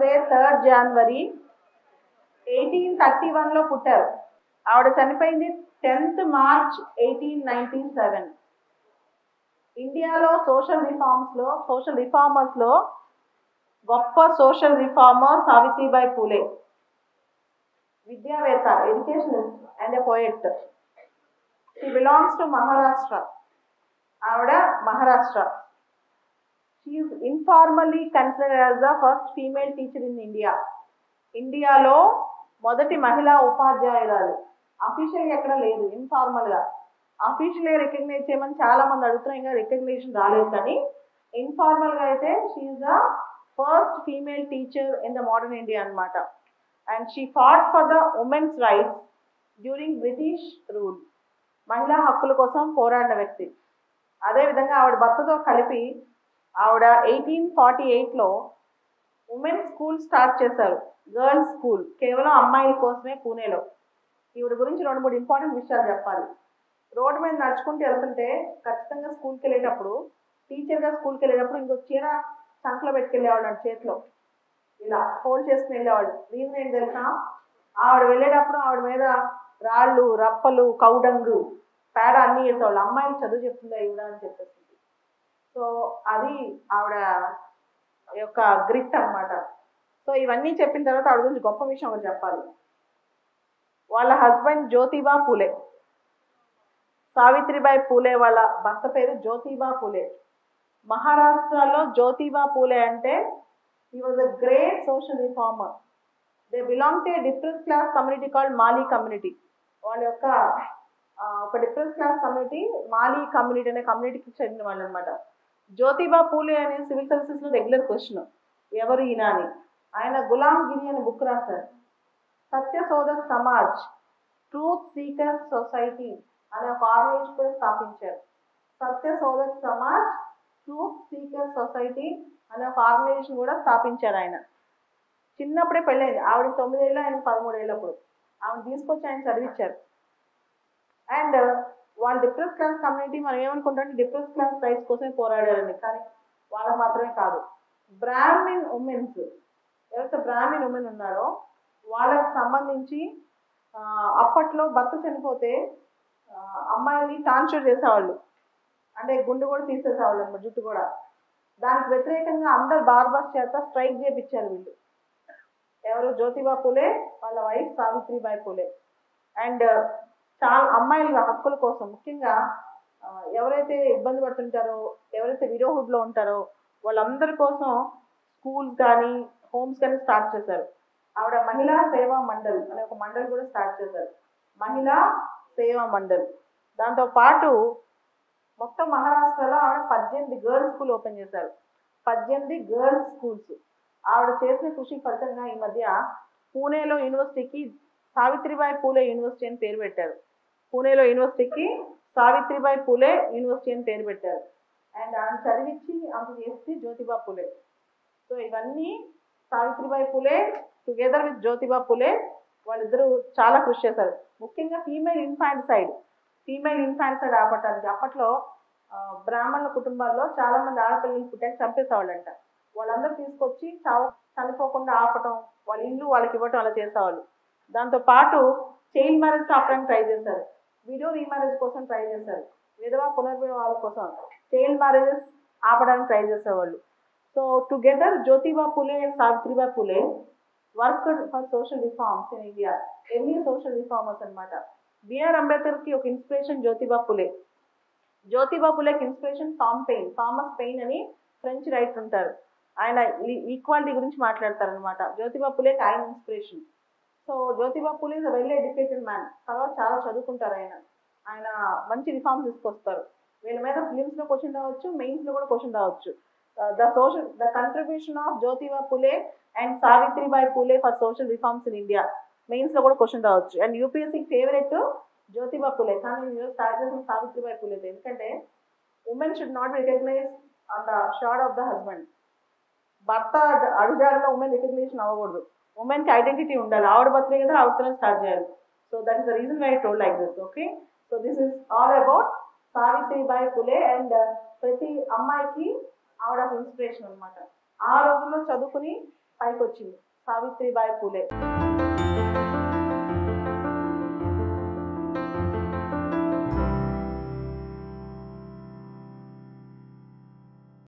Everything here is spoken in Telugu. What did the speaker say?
బర్త్డే 3rd January 1831లో పుట్టారు. ఆవిడ చనిపోయింది 10th March 1897. ఇండియాలో సోషల్ రిఫార్మర్స్ లో గొప్ప సోషల్ రిఫార్మర్ సావిత్రిబాయి పూలే. విద్యావేత్త, educationist and a poet. She belongs to Maharashtra. ఆవిడ Maharashtra. She is informally considered as the first female teacher in India. ఇండియాలో మొదటి మహిళా ఉపాధ్యాయురాలు. అఫీషియల్గా ఎక్కడ లేదు, ఇన్ఫార్మల్గా. అఫీషియల్గా రికగ్నైజ్ చేయమని చాలా మంది అడుగుతున్నారు, ఇంకా రికగ్నిషన్ రాలేదు. కానీ ఇన్ఫార్మల్గా అయితే she is the first female teacher in the modern India అనమాట. And she fought for the women's rights during British rule. మహిళా హక్కుల కోసం పోరాడిన వ్యక్తి. అదేవిధంగా ఆవిడ భర్తతో కలిపి ఆవిడ 1848లో ఉమెన్స్ స్కూల్ స్టార్ట్ చేశారు, గర్ల్స్ స్కూల్, కేవలం అమ్మాయిల కోసమే, పూణేలో. ఈవిడ గురించి 2-3 ఇంపార్టెంట్ విషయాలు చెప్పాలి. రోడ్డు మీద నడుచుకుంటూ వెళ్తుంటే ఖచ్చితంగా స్కూల్కి వెళ్ళేటప్పుడు, టీచర్గా స్కూల్కి వెళ్ళేటప్పుడు ఇంకో చీర సంకలో పెట్టుకెళ్ళేవాళ్ళు అంట, చేతిలో ఇలా హోల్డ్ చేసుకుని వెళ్ళేవాళ్ళు. రీజన్ ఏంటి తెలుసా? ఆవిడ వెళ్ళేటప్పుడు ఆవిడ మీద రాళ్ళు, రప్పలు, కౌడంగు, పేడ అన్నీ వేసేవాళ్ళు. అమ్మాయిలు చదువు చెప్తుందా ఈవిడ అని చెప్పేసి. సో అది ఆవిడ యొక్క గ్రిట్ అనమాట. సో ఇవన్నీ చెప్పిన తర్వాత ఆవిడ గురించి గొప్ప విషయం ఒకటి చెప్పాలి. వాళ్ళ హస్బెండ్ జ్యోతిబా పూలే. సావిత్రిబాయి పూలే వాళ్ళ భర్త పేరు జ్యోతిబా పూలే. మహారాష్ట్రలో జ్యోతిబా పూలే అంటే he was a great social reformer. They belong to A depress class community called Mali community. వాళ్ళ యొక్క ఒక డిప్రెస్ క్లాస్ కమ్యూనిటీ, మాలీ కమ్యూనిటీ అనే కమ్యూనిటీకి చెందిన వాళ్ళు అనమాట. జ్యోతిబా పూలే అనే సివిల్ సర్వీసెస్లో రెగ్యులర్ క్వశ్చన్, ఎవరు ఈయన అని. ఆయన గులాంగిరి అనే బుక్ రాశారు. Satyashodhak Samaj, truth seeker society అనే ఒక ఆర్గనైజేషన్ కూడా స్థాపించారు. Satyashodhak Samaj, truth seeker society అనే ఒక ఆర్గనైజేషన్ కూడా స్థాపించారు ఆయన. చిన్నప్పుడే పెళ్ళైంది ఆవిడ, 9 ఏళ్ళు, ఆయన 13 ఏళ్ళప్పుడు. ఆవిడ తీసుకొచ్చి ఆయన చదివించారు. అండ్ వాళ్ళ డిప్రెస్ క్లాస్ కమ్యూనిటీ మనం ఏమనుకుంటాం, డిప్రెస్ క్లాస్ రైట్స్ కోసమే పోరాడారండి. కానీ వాళ్ళకి మాత్రమే కాదు, బ్రాహ్మిన్ ఉమెన్స్, ఎవరైతే బ్రాహ్మిన్ ఉమెన్ ఉన్నారో వాళ్ళకి సంబంధించి అప్పట్లో భర్త చనిపోతే అమ్మాయిని టార్చర్ చేసేవాళ్ళు, అంటే గుండు కూడా తీసేసేవాళ్ళు అనమాట, జుట్టు కూడా. దానికి వ్యతిరేకంగా అందరు బార్బర్స్ చేత స్ట్రైక్ చేయించారు వీళ్ళు. ఎవరు? జ్యోతిబా పూలే, వాళ్ళ వైఫ్ సావిత్రిబాయి పూలే. అండ్ చాలా అమ్మాయిల హక్కుల కోసం, ముఖ్యంగా ఎవరైతే ఇబ్బంది పడుతుంటారో, ఎవరైతే విడోహుడ్లో ఉంటారో వాళ్ళందరి కోసం స్కూల్స్ కానీ హోమ్స్ కానీ స్టార్ట్ చేశారు. ఆవిడ మహిళా సేవా మండల్ అనే ఒక మండల్ కూడా స్టార్ట్ చేశారు, మహిళా సేవా మండల్. దాంతో పాటు మొత్తం మహారాష్ట్రలో ఆవిడ 18 గర్ల్స్ స్కూల్ ఓపెన్ చేశారు, 18 గర్ల్స్ స్కూల్స్. ఆవిడ చేసిన కృషి ఫలితంగా ఈ మధ్య పూణేలో యూనివర్సిటీకి సావిత్రిబాయి పూలే యూనివర్సిటీ అని పేరు పెట్టారు. పూణేలో యూనివర్సిటీకి సావిత్రిబాయి పూలే యూనివర్సిటీ అని పేరు పెట్టారు. అండ్ ఆమె చదివించి అంత చేసి జ్యోతిబా పూలే. సో ఇవన్నీ సావిత్రిబాయి పూలే టుగెదర్ విత్ జ్యోతిబా పూలే వాళ్ళిద్దరూ చాలా కృషి చేశారు. ముఖ్యంగా ఫీమేల్ ఇన్ఫాంటిసైడ్ ఆపటానికి. అప్పట్లో బ్రాహ్మణుల కుటుంబాల్లో చాలా మంది ఆడపిల్లలు పుట్టాక చంపేసేవాళ్ళంట. వాళ్ళందరూ తీసుకొచ్చి చనిపోకుండా ఆపటం, వాళ్ళ ఇల్లు వాళ్ళకి ఇవ్వటం అలా చేసేవాళ్ళు. దాంతో పాటు చైల్డ్ మ్యారేజ్ ఆపడానికి ట్రై చేశారు, విడో రీమ్యారేజ్ కోసం ట్రై చేశారు, విధవా పునర్వివాహాల కోసం చైల్డ్ మ్యారేజెస్ ఆపడానికి ట్రై చేసేవాళ్ళు. So together Jyotiba Phule and Savitribai Phule worked for social reforms in India. Early social reformers అనమాట. బిఆర్ అంబేద్కర్కి ఒక inspiration Jyotiba Phule. Jyotiba పూలేకి inspiration Thomas pain అని ఫ్రెంచ్ రైటర్ ఉంటారు. ఆయన ఈక్వాలిటీ గురించి మాట్లాడతారనమాట. జ్యోతిబా పూలేకి ఆయన inspiration. So Jyotiba Phule is a well educated man. తర్వాత చాలా చదువుకుంటారు ఆయన మంచి రిఫార్మ్స్ తీసుకొస్తారు. వీళ్ళ మీద ఫిలిమ్స్లో క్వశ్చన్ రావచ్చు, మెయిన్స్లో కూడా క్వశ్చన్ రావచ్చు. The contribution of Jyotiba Phule and Savitribai Phule for social reforms in India, మెయిన్స్లో కూడా క్వశ్చన్ రావచ్చు. And UPSC favourite Jyotiba Phule, కానీ నేను స్టార్ట్ చేసిన సావిత్రిబాయి పూలే. ఎందుకంటే women should not be recognise on the short of the husband. భర్త అడుగుజాడలో ఉమెన్ రికగ్నిషన్ అవ్వకూడదు, ఉమెన్కి ఐడెంటిటీ ఉండాలి. ఆవిడ బర్త్డే కదా, ఆవిడతోనే స్టార్ట్ చేయాలి. So that is the reason why I told like this. Okay, so this is all about Savitribai Phule. And ప్రతి అమ్మాయికి ఆవిడ ఇన్స్పిరేషన్ అనమాట. ఆ రోజుల్లో చదువుకుని పైకి వచ్చింది, సావిత్రిబాయి పూలే.